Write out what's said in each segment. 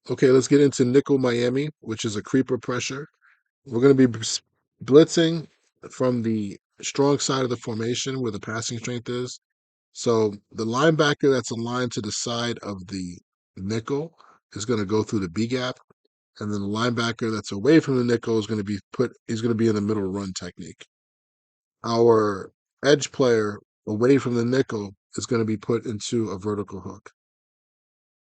Okay, let's get into nickel Miami, which is a creeper pressure. We're going to be blitzing from the strong side of the formation where the passing strength is. So the linebacker that's aligned to the side of the nickel is going to go through the B gap, and then the linebacker that's away from the nickel is going to be he's going to be in the middle run technique. Our edge player away from the nickel is going to be put into a vertical hook.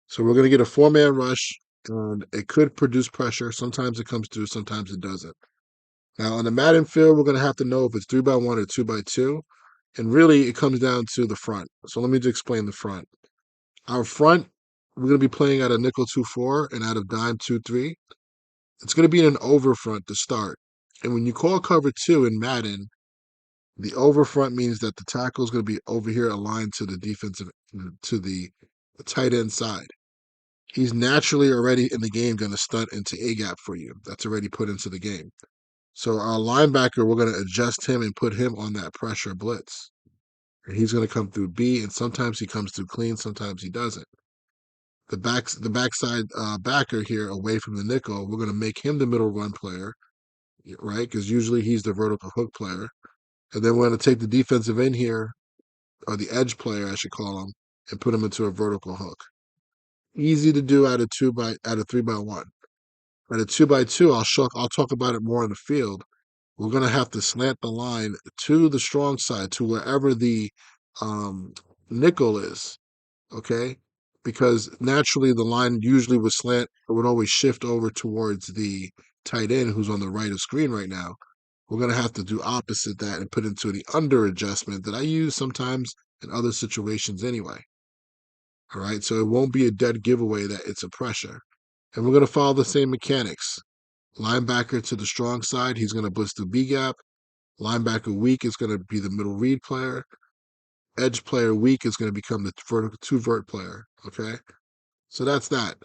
So we're going to get a four-man rush, and it could produce pressure. Sometimes it comes through, sometimes it doesn't. Now, on the Madden field, we're going to have to know if it's 3-by-1 or 2-by-2. And really, it comes down to the front. So let me just explain the front. Our front, we're going to be playing out of nickel 2-4 and out of dime 2-3. It's going to be in an over front to start. And when you call cover two in Madden, the over front means that the tackle is going to be over here aligned to the defensive, to the tight end side. He's naturally already in the game going to stunt into A gap for you. That's already put into the game. So our linebacker, we're going to adjust him and put him on that pressure blitz. And he's going to come through B, and sometimes he comes through clean, sometimes he doesn't. The backside backer here, away from the nickel, we're going to make him the middle run player, right? Because usually he's the vertical hook player. And then we're going to take the defensive end here, or the edge player, I should call him, and put him into a vertical hook. Easy to do out of 3-by-1. At a 2-by-2, I'll talk about it more on the field. We're going to have to slant the line to the strong side, to wherever the um, nickel is, okay? Because naturally the line usually would slant, it would always shift over towards the tight end who's on the right of screen right now. We're going to have to do opposite that and put into the under adjustment that I use sometimes in other situations anyway. All right, so it won't be a dead giveaway that it's a pressure. And we're going to follow the same mechanics. Linebacker to the strong side, he's going to blitz the B gap. Linebacker weak is going to be the middle read player. Edge player weak is going to become the vertical two vert player. Okay, so that's that.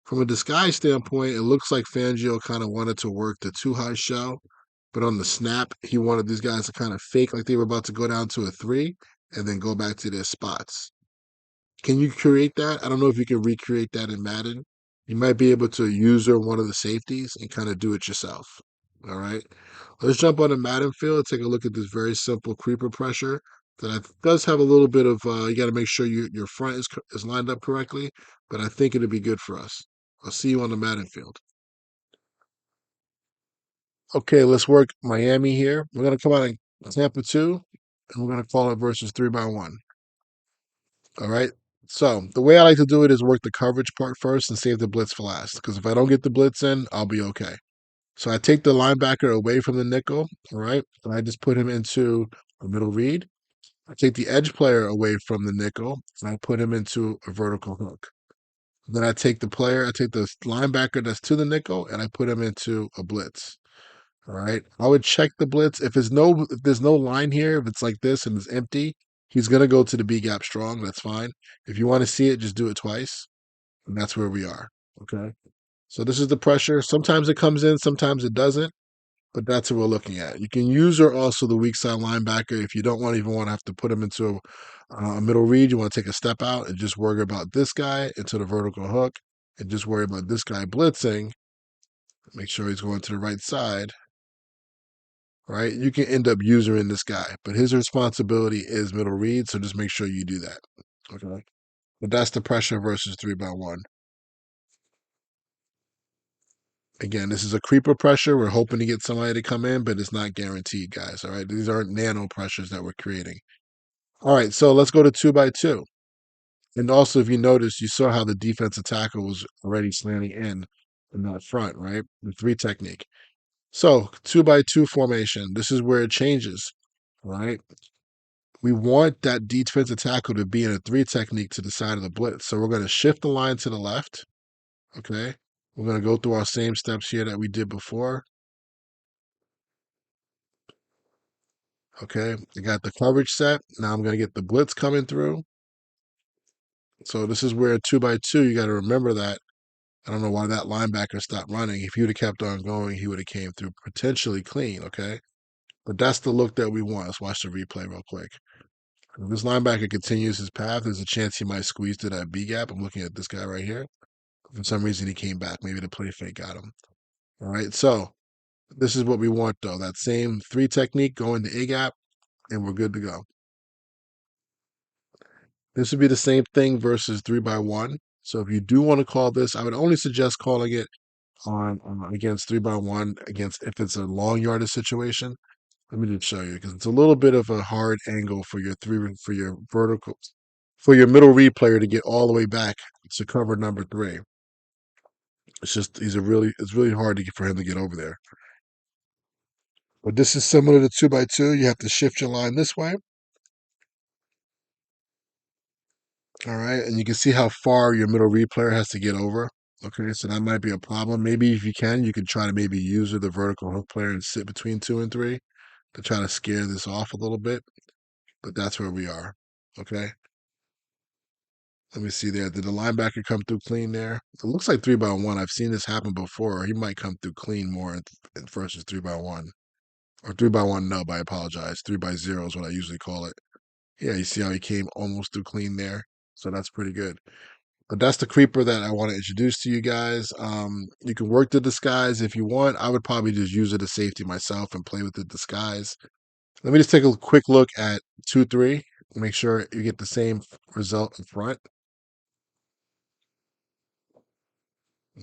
From a disguise standpoint, it looks like Fangio kind of wanted to work the too high shell, but on the snap, he wanted these guys to kind of fake like they were about to go down to a three and then go back to their spots. Can you create that? I don't know if you can recreate that in Madden. You might be able to user one of the safeties and kind of do it yourself. All right. Let's jump on the Madden field. Take a look at this very simple creeper pressure does have a little bit of. You got to make sure your front is lined up correctly, but I think it'll be good for us. I'll see you on the Madden field. Okay, let's work Miami here. We're gonna come out in Tampa 2, and we're gonna call it versus 3-by-1. All right. So the way I like to do it is work the coverage part first and save the blitz for last. Because if I don't get the blitz in, I'll be okay. So I take the linebacker away from the nickel, all right, and I just put him into a middle read. I take the edge player away from the nickel, and I put him into a vertical hook. Then I take the linebacker that's to the nickel, and I put him into a blitz. All right. I would check the blitz. If there's no line here, if it's like this and it's empty, he's gonna go to the B gap strong. That's fine. If you want to see it, just do it twice. And that's where we are. Okay. So this is the pressure. Sometimes it comes in, sometimes it doesn't, but that's what we're looking at. You can use her also the weak side linebacker if you don't want to have to put him into a middle read. You want to take a step out and just worry about this guy into the vertical hook and just worry about this guy blitzing. Make sure he's going to the right side, right? You can end up using this guy, but his responsibility is middle read, so just make sure you do that. Okay. But that's the pressure versus 3-by-1. Again, this is a creeper pressure. We're hoping to get somebody to come in, but it's not guaranteed, guys. All right. These aren't nano pressures that we're creating. All right. So let's go to 2-by-2. And also, if you notice, you saw how the defensive tackle was already slanting in that front, right? The three technique. So 2-by-2 formation. This is where it changes, right? We want that defensive tackle to be in a three technique to the side of the blitz. So we're going to shift the line to the left. Okay. We're going to go through our same steps here that we did before. Okay. I got the coverage set. Now I'm going to get the blitz coming through. So this is where 2-by-2, you got to remember that. I don't know why that linebacker stopped running. If he would have kept on going, he would have came through potentially clean. Okay. But that's the look that we want. Let's watch the replay real quick. If this linebacker continues his path, there's a chance he might squeeze to that B gap. I'm looking at this guy right here. For some reason, he came back. Maybe the play fake got him. All right, so this is what we want, though. That same 3 technique, go into A gap, and we're good to go. This would be the same thing versus 3x1. So if you do want to call this, I would only suggest calling it on against 3x1 against if it's a long yardage situation. Let me just show you because it's a little bit of a hard angle for your vertical for your middle read player to get all the way back to cover number 3. It's just it's really hard for him to get over there. But this is similar to 2x2. You have to shift your line this way. All right, and you can see how far your middle read player has to get over. Okay, so that might be a problem. Maybe if you could try to maybe use the vertical hook player and sit between 2 and 3 to try to scare this off a little bit. But that's where we are. Okay. Let me see there. Did the linebacker come through clean there? It looks like 3x1. I've seen this happen before. He might come through clean more versus 3x1. Or 3x1, no, I apologize. 3x0 is what I usually call it. Yeah, you see how he came almost through clean there? So that's pretty good. But that's the creeper that I want to introduce to you guys. You can work the disguise if you want. I would probably just use it as safety myself and play with the disguise. Let me just take a quick look at 2-3. Make sure you get the same result in front.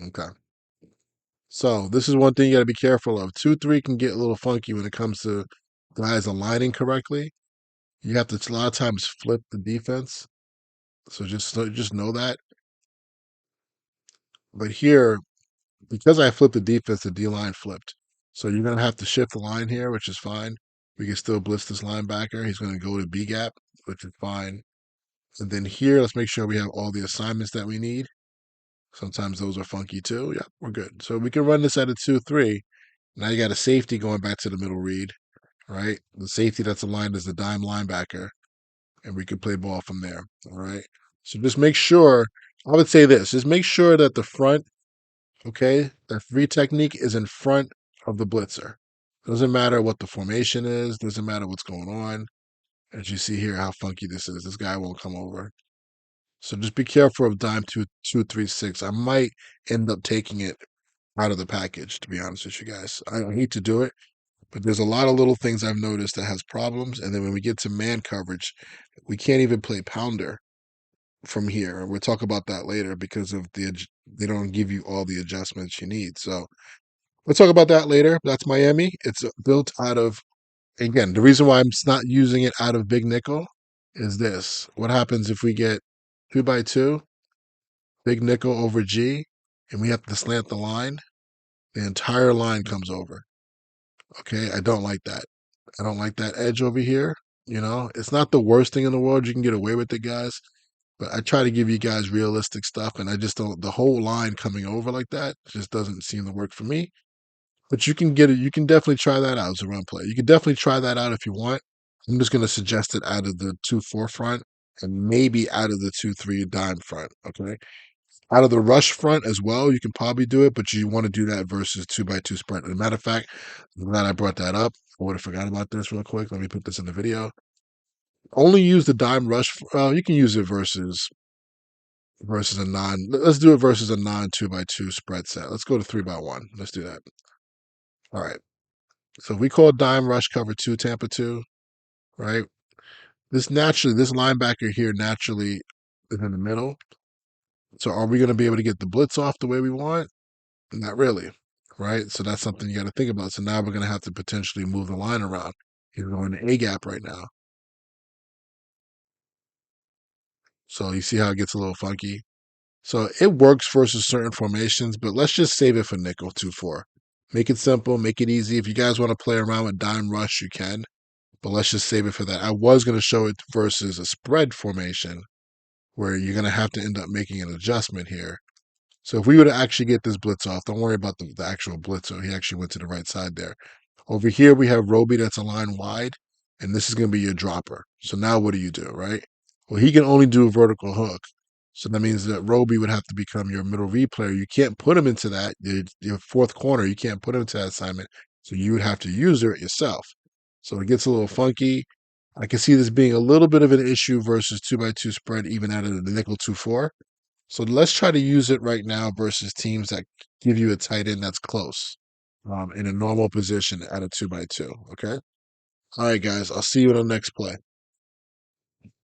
Okay. So this is one thing you got to be careful of. 2-3 can get a little funky when it comes to guys aligning correctly. You have to a lot of times flip the defense. So just know that. But here, because I flipped the defense, the D line flipped. So you're gonna have to shift the line here, which is fine. We can still blitz this linebacker. He's gonna go to B gap, which is fine. And then here, let's make sure we have all the assignments that we need. Sometimes those are funky too. Yeah, we're good. So we can run this at a 2-3. Now you got a safety going back to the middle read, right? The safety that's aligned is the dime linebacker, and we can play ball from there. All right. So just make sure, I would say this, just make sure that the front, okay, that 3 technique is in front of the blitzer. Doesn't matter what the formation is, doesn't matter what's going on. As you see here, how funky this is. This guy won't come over. So just be careful of dime 2-3-6. I might end up taking it out of the package, to be honest with you guys. I hate to do it, but there's a lot of little things I've noticed that has problems. And then when we get to man coverage, we can't even play pounder from here. We'll talk about that later because of they don't give you all the adjustments you need. So we'll talk about that later. That's Miami. It's built out of, again, the reason why I'm not using it out of big nickel is this. What happens if we get 2x2, big nickel over G, and we have to slant the line? The entire line comes over. Okay, I don't like that. I don't like that edge over here. It's not the worst thing in the world. You can get away with it, guys. But I try to give you guys realistic stuff, and I just don't. The whole line coming over like that just doesn't seem to work for me. But you can get it. You can definitely try that out as a run play. You can definitely try that out if you want. I'm just going to suggest it out of the 2-4 front and maybe out of the 2-3 dime front. Okay. Out of the rush front as well, you can probably do it, but you want to do that versus 2x2 sprint. As a matter of fact, I'm glad I brought that up. I would have forgot about this real quick. Let me put this in the video. Only use the dime rush. You can use it versus a non. Let's do it versus a non 2x2 spread set. Let's go to 3x1. Let's do that. All right. So we call dime rush cover 2 Tampa 2, right? This linebacker here naturally is in the middle. So are we going to be able to get the blitz off the way we want? Not really, right? So that's something you got to think about. So now we're going to have to potentially move the line around. He's going to A gap right now. So you see how it gets a little funky. So it works versus certain formations, but let's just save it for nickel 2-4. Make it simple, make it easy. If you guys want to play around with dime rush, you can, but let's just save it for that. I was going to show it versus a spread formation where you're going to have to end up making an adjustment here. So if we were to actually get this blitz off, don't worry about the actual blitzer. He actually went to the right side there. Over here, we have Roby that's aligned wide, and this is going to be your dropper. So now what do, right? Well, he can only do a vertical hook. So that means that Roby would have to become your middle read player. You can't put him into that, your 4th corner. You can't put him into that assignment. So you would have to use it yourself. So it gets a little funky. I can see this being a little bit of an issue versus 2x2 spread, even out of the nickel 2-4. So let's try to use it right now versus teams that give you a tight end that's close in a normal position at a 2x2. Okay. All right, guys. I'll see you in the next play.